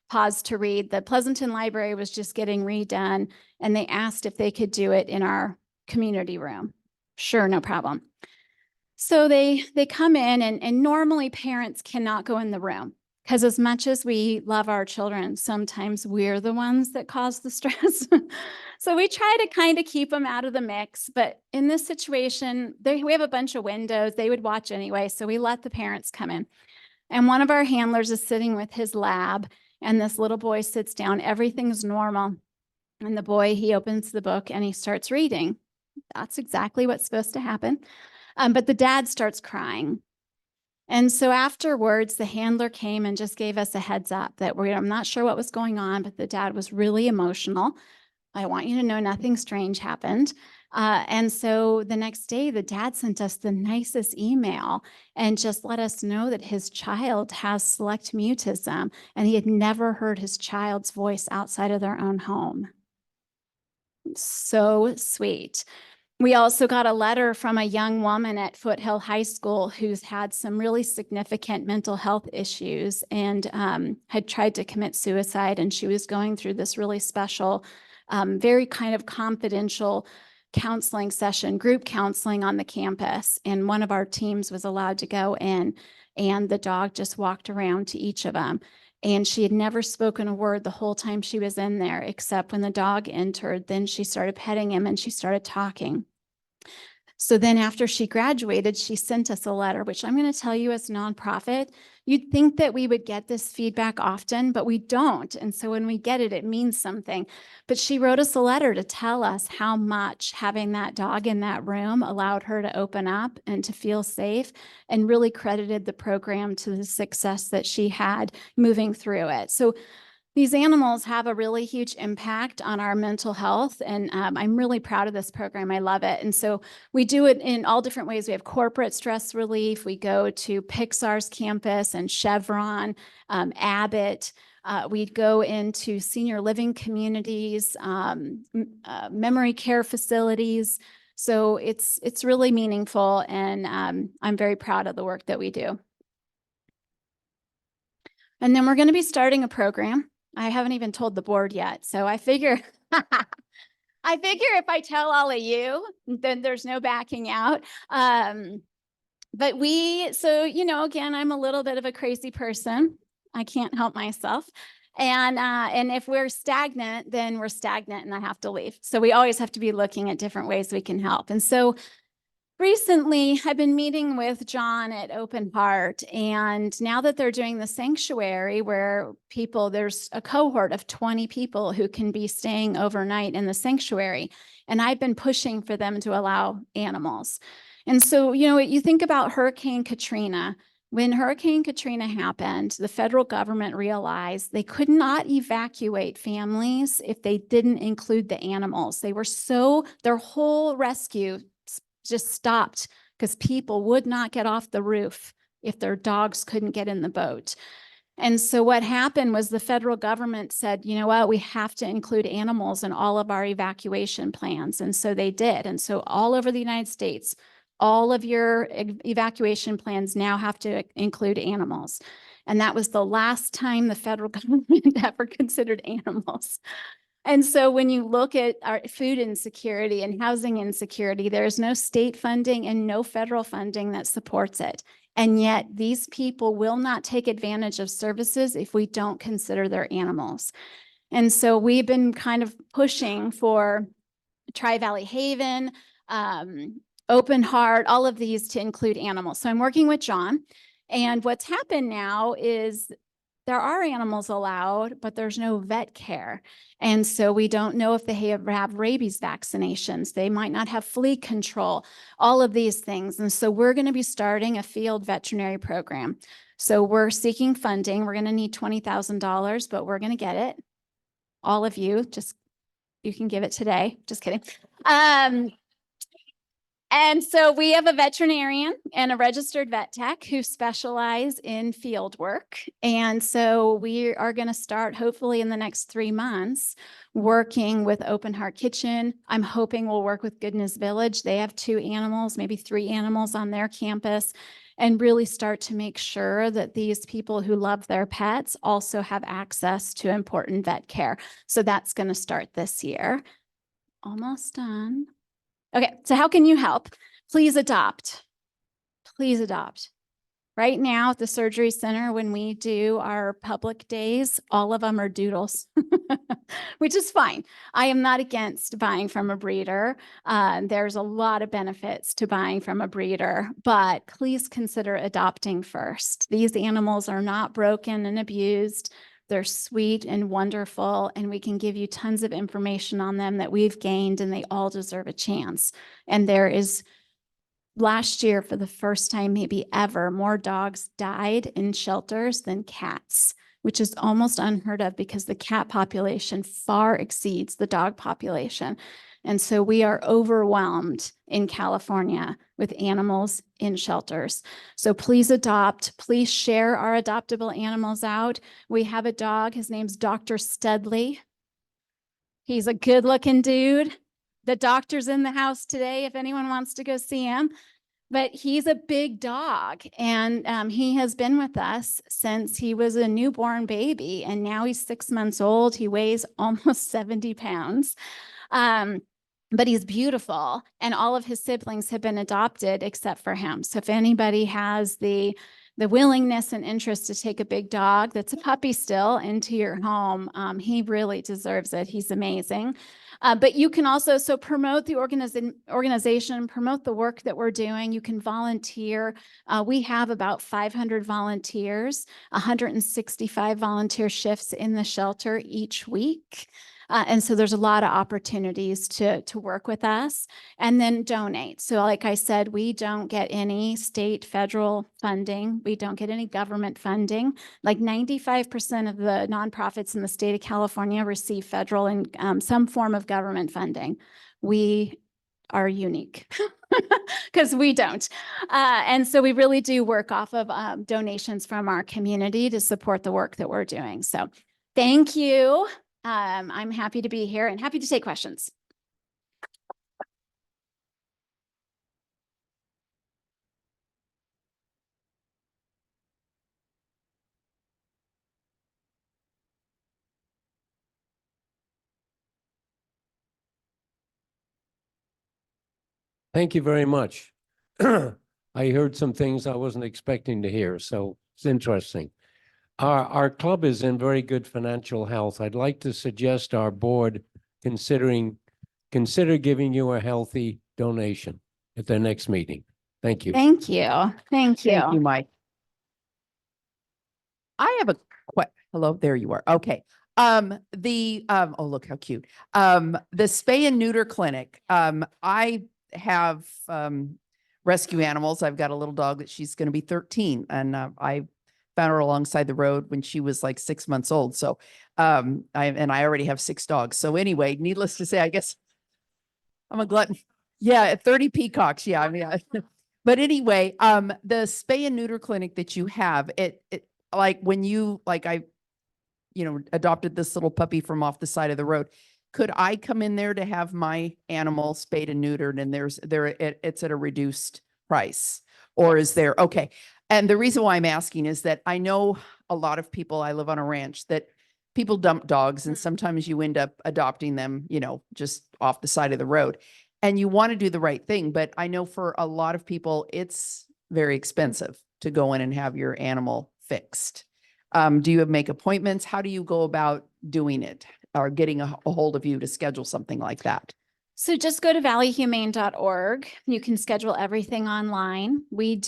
Pause to Read. The Pleasanton Library was just getting redone, and they asked if they could do it in our community room. Sure, no problem. So they come in, and normally parents cannot go in the room. Because as much as we love our children, sometimes we're the ones that cause the stress. So we try to kind of keep them out of the mix. But in this situation, we have a bunch of windows. They would watch anyway. So we let the parents come in. And one of our handlers is sitting with his lab. And this little boy sits down. Everything's normal. And the boy, he opens the book and he starts reading. That's exactly what's supposed to happen. But the dad starts crying. And so afterwards, the handler came and just gave us a heads up that I'm not sure what was going on, but the dad was really emotional. I want you to know nothing strange happened. And so the next day, the dad sent us the nicest email and just let us know that his child has select mutism and he had never heard his child's voice outside of their own home. So sweet. We also got a letter from a young woman at Foothill High School who's had some really significant mental health issues and had tried to commit suicide. And she was going through this really special, very kind of confidential counseling session, group counseling on the campus. And one of our teams was allowed to go in, and the dog just walked around to each of them. And she had never spoken a word the whole time she was in there, except when the dog entered, then she started petting him and she started talking. So then after she graduated, she sent us a letter, which I'm going to tell you as a nonprofit, you'd think that we would get this feedback often, but we don't. And so when we get it, it means something. But she wrote us a letter to tell us how much having that dog in that room allowed her to open up and to feel safe, and really credited the program to the success that she had moving through it. So these animals have a really huge impact on our mental health, and I'm really proud of this program. I love it. And so we do it in all different ways. We have corporate stress relief. We go to Pixar's campus and Chevron, Abbott. We go into senior living communities, memory care facilities. So it's really meaningful, and I'm very proud of the work that we do. And then we're going to be starting a program. I haven't even told the board yet. So I figure if I tell all of you, then there's no backing out. But again, I'm a little bit of a crazy person. I can't help myself. And if we're stagnant, then we're stagnant and I have to leave. So we always have to be looking at different ways we can help. And so recently, I've been meeting with John at Open Heart, and now that they're doing the sanctuary where there's a cohort of 20 people who can be staying overnight in the sanctuary, and I've been pushing for them to allow animals. And so, you think about Hurricane Katrina. When Hurricane Katrina happened, the federal government realized they could not evacuate families if they didn't include the animals. Their whole rescue just stopped because people would not get off the roof if their dogs couldn't get in the boat. And so what happened was the federal government said, you know what, we have to include animals in all of our evacuation plans. And so they did. And so all over the United States, all of your evacuation plans now have to include animals. And that was the last time the federal government ever considered animals. And so when you look at our food insecurity and housing insecurity, there's no state funding and no federal funding that supports it. And yet these people will not take advantage of services if we don't consider their animals. And so we've been kind of pushing for Tri-Valley Haven, Open Heart, all of these to include animals. So I'm working with John. And what's happened now is there are animals allowed, but there's no vet care. And so we don't know if they have rabies vaccinations. They might not have flea control, all of these things. And so we're going to be starting a field veterinary program. So we're seeking funding. We're going to need $20,000, but we're going to get it. All of you, you can give it today. Just kidding. And so we have a veterinarian and a registered vet tech who specialize in field work. And so we are going to start, hopefully in the next 3 months, working with Open Heart Kitchen. I'm hoping we'll work with Goodness Village. They have 2 animals, maybe 3 animals on their campus, and really start to make sure that these people who love their pets also have access to important vet care. So that's going to start this year. Almost done. Okay, so how can you help? Please adopt. Please adopt. Right now at the surgery center, when we do our public days, all of them are doodles, which is fine. I am not against buying from a breeder. There's a lot of benefits to buying from a breeder, but please consider adopting first. These animals are not broken and abused. They're sweet and wonderful, and we can give you tons of information on them that we've gained, and they all deserve a chance. And last year, for the first time, maybe ever, more dogs died in shelters than cats, which is almost unheard of because the cat population far exceeds the dog population. And so we are overwhelmed in California with animals in shelters. So please adopt. Please share our adoptable animals out. We have a dog. His name's Dr. Studley. He's a good-looking dude. The doctor's in the house today if anyone wants to go see him. But he's a big dog, and he has been with us since he was a newborn baby, and now he's 6 months old. He weighs almost 70 pounds. But he's beautiful, and all of his siblings have been adopted except for him. So if anybody has the the willingness and interest to take a big dog that's a puppy still into your home. He really deserves it. He's amazing. But you can also promote the organization, promote the work that we're doing. You can volunteer. We have about 500 volunteers, 165 volunteer shifts in the shelter each week. And so there's a lot of opportunities to work with us and then donate. So like I said, we don't get any state, federal funding. We don't get any government funding. Like 95% of the nonprofits in the state of California receive federal and some form of government funding. We are unique because we don't. And so we really do work off of donations from our community to support the work that we're doing. So thank you. I'm happy to be here and happy to take questions. Thank you very much. I heard some things I wasn't expecting to hear, so it's interesting. Our club is in very good financial health. I'd like to suggest our board consider giving you a healthy donation at their next meeting. Thank you. Thank you. Thank you. Thank you, Mike. I have a hello, there you are. Okay. Oh, look how cute. The spay and neuter clinic. I have rescue animals. I've got a little dog that she's going to be 13, and I found her alongside the road when she was like 6 months old. So I already have 6 dogs. So anyway, needless to say, I guess I'm a glutton. Yeah, 30 peacocks. Yeah, I mean, but anyway, the spay and neuter clinic that you have, it like when you adopted this little puppy from off the side of the road. Could I come in there to have my animal spayed and neutered, and it's at a reduced price, or is there? Okay. And the reason why I'm asking is that I know a lot of people, I live on a ranch, that people dump dogs and sometimes you end up adopting them, just off the side of the road, and you want to do the right thing. But I know for a lot of people, it's very expensive to go in and have your animal fixed. Do you make appointments? How do you go about doing it, or getting a hold of you to schedule something like that? So just go to valleyhumane.org. You can schedule everything online. We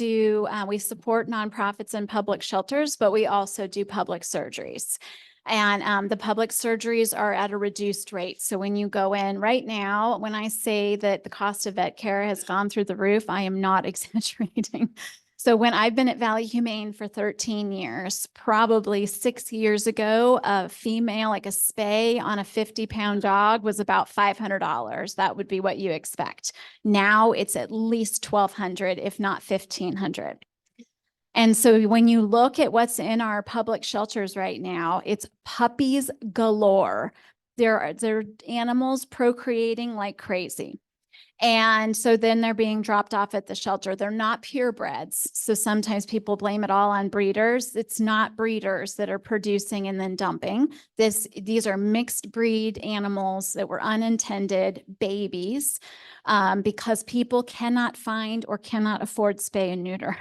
support nonprofits and public shelters, but we also do public surgeries. And the public surgeries are at a reduced rate. So when you go in right now, when I say that the cost of vet care has gone through the roof, I am not exaggerating. So when I've been at Valley Humane for 13 years, probably 6 years ago, a female, like a spay on a 50-pound dog, was about $500. That would be what you expect. Now it's at least $1,200, if not $1,500. And so when you look at what's in our public shelters right now, it's puppies galore. They're animals procreating like crazy. And so then they're being dropped off at the shelter. They're not purebreds. So sometimes people blame it all on breeders. It's not breeders that are producing and then dumping. These are mixed breed animals that were unintended babies because people cannot find or cannot afford spay and neuter.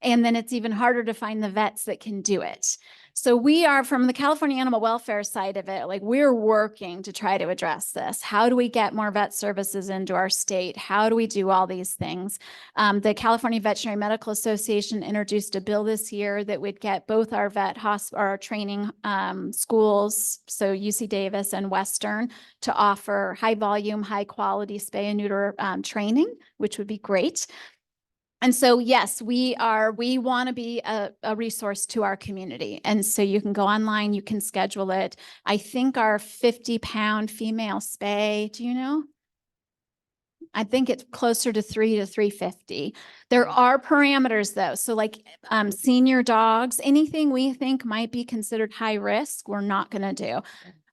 And then it's even harder to find the vets that can do it. So we are, from the California animal welfare side of it, like, we're working to try to address this. How do we get more vet services into our state? How do we do all these things? The California Veterinary Medical Association introduced a bill this year that would get both our our training schools, so UC Davis and Western, to offer high volume, high quality spay and neuter training, which would be great. And so, yes, we want to be a resource to our community. And so you can go online, you can schedule it. I think our 50-pound female spay, do you know? I think it's closer to $300 to $350. There are parameters though. So like senior dogs, anything we think might be considered high risk, we're not going to do.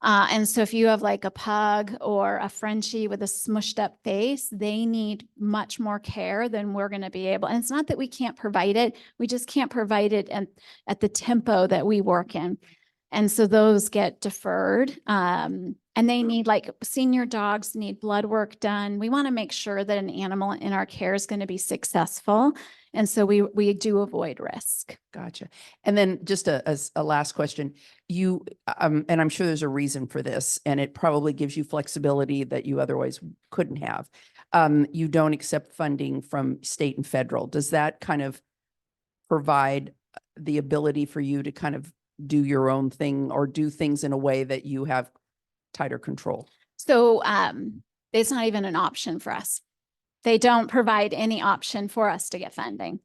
And so if you have like a pug or a Frenchie with a smushed up face, they need much more care than we're going to be able. And it's not that we can't provide it. We just can't provide it at the tempo that we work in. And so those get deferred. And they need, like, senior dogs need blood work done. We want to make sure that an animal in our care is going to be successful. And so we do avoid risk. Gotcha. And then just a last question. You, and I'm sure there's a reason for this, and it probably gives you flexibility that you otherwise couldn't have. You don't accept funding from state and federal. Does that kind of provide the ability for you to kind of do your own thing or do things in a way that you have tighter control? So it's not even an option for us. They don't provide any option for us to get funding.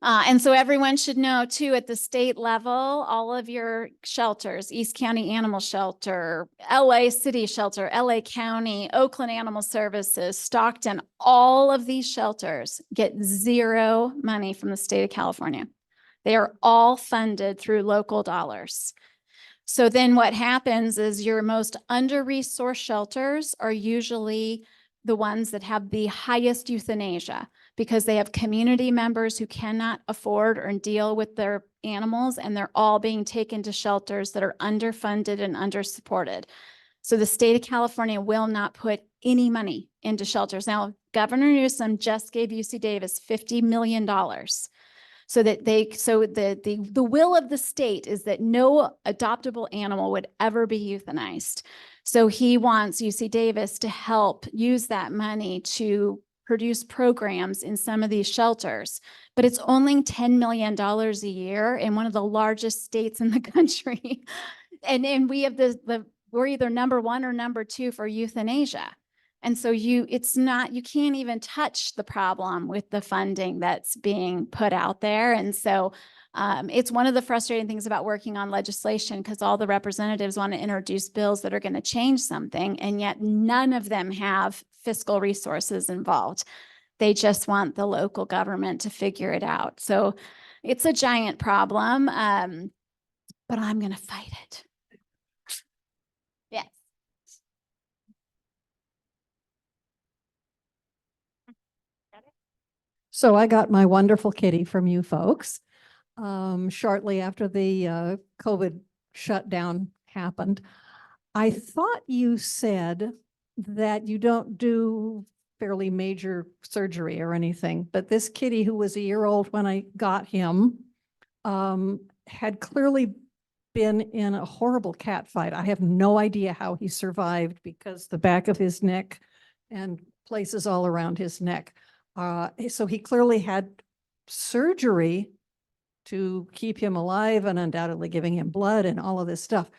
And so everyone should know too, at the state level, all of your shelters, East County Animal Shelter, LA City Shelter, LA County, Oakland Animal Services, Stockton, all of these shelters get zero money from the state of California. They are all funded through local dollars. So then what happens is your most under-resourced shelters are usually the ones that have the highest euthanasia, because they have community members who cannot afford or deal with their animals, and they're all being taken to shelters that are underfunded and undersupported. So the state of California will not put any money into shelters. Now, Governor Newsom just gave UC Davis $50 million. So that the will of the state is that no adoptable animal would ever be euthanized. So he wants UC Davis to help use that money to produce programs in some of these shelters, but it's only $10 million a year in one of the largest states in the country. And we have we're either number one or number two for euthanasia. And so you can't even touch the problem with the funding that's being put out there. And so it's one of the frustrating things about working on legislation, because all the representatives want to introduce bills that are going to change something, and yet none of them have fiscal resources involved. They just want the local government to figure it out. So it's a giant problem, but I'm going to fight it. Yes. So I got my wonderful kitty from you folks shortly after the COVID shutdown happened. I thought you said that you don't do fairly major surgery or anything, but this kitty, who was a year old when I got him, had clearly been in a horrible cat fight. I have no idea how he survived, because the back of his neck and places all around his neck. So he clearly had surgery to keep him alive, and undoubtedly giving him blood and all of this stuff.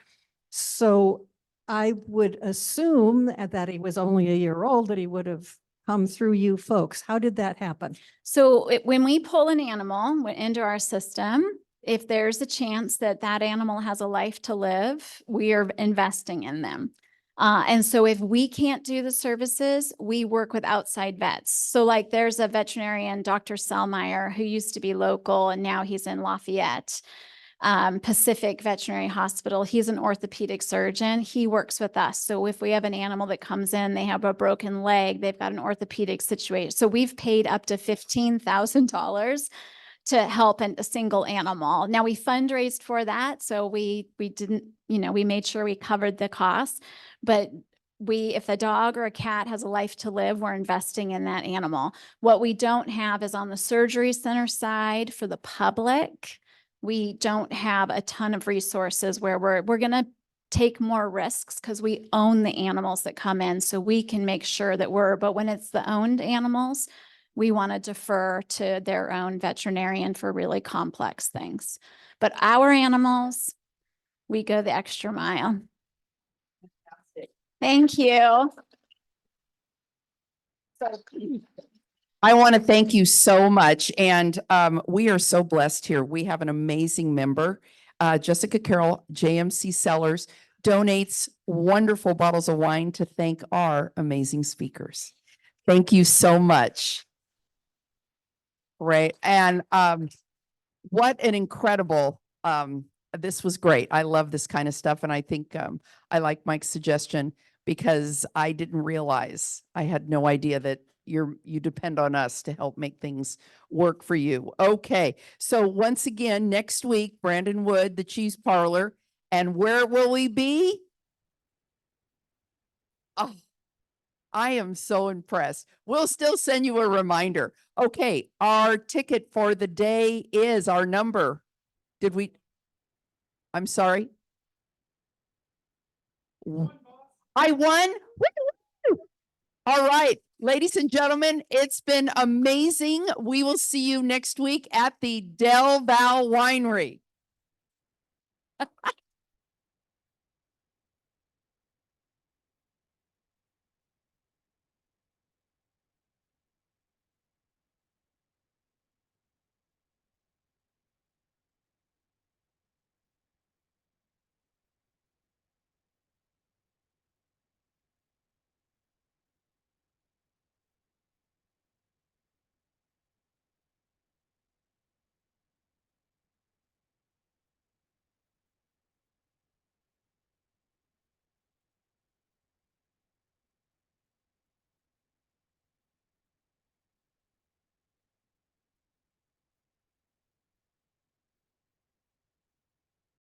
So I would assume that he was only a year old, that he would have come through you folks. How did that happen? So when we pull an animal into our system, if there's a chance that that animal has a life to live, we are investing in them. And so if we can't do the services, we work with outside vets. So like there's a veterinarian, Dr. Selmeyer, who used to be local and now he's in Lafayette, Pacific Veterinary Hospital. He's an orthopedic surgeon. He works with us. So if we have an animal that comes in, they have a broken leg, they've got an orthopedic situation. So we've paid up to $15,000 to help a single animal. Now we fundraised for that. So we didn't, we made sure we covered the costs, but if a dog or a cat has a life to live, we're investing in that animal. What we don't have is on the surgery center side for the public. We don't have a ton of resources where we're going to take more risks, because we own the animals that come in, so we can make sure that but when it's the owned animals, we want to defer to their own veterinarian for really complex things. But our animals, we go the extra mile. Thank you. I want to thank you so much. And we are so blessed here. We have an amazing member, Jessica Carroll, JMC Cellars, donates wonderful bottles of wine to thank our amazing speakers. Thank you so much. Right. And what an incredible, this was great. I love this kind of stuff. And I think I like Mike's suggestion, because I didn't realize, I had no idea that you depend on us to help make things work for you. Okay. So once again, next week, Brandon Wood, the Cheese Parlor, And where will we be? Oh, I am so impressed. We'll still send you a reminder. Okay, our ticket for the day is our number. Did we? I'm sorry. I won. Woo! All right, ladies and gentlemen, it's been amazing. We will see you next week at the Del Val Winery.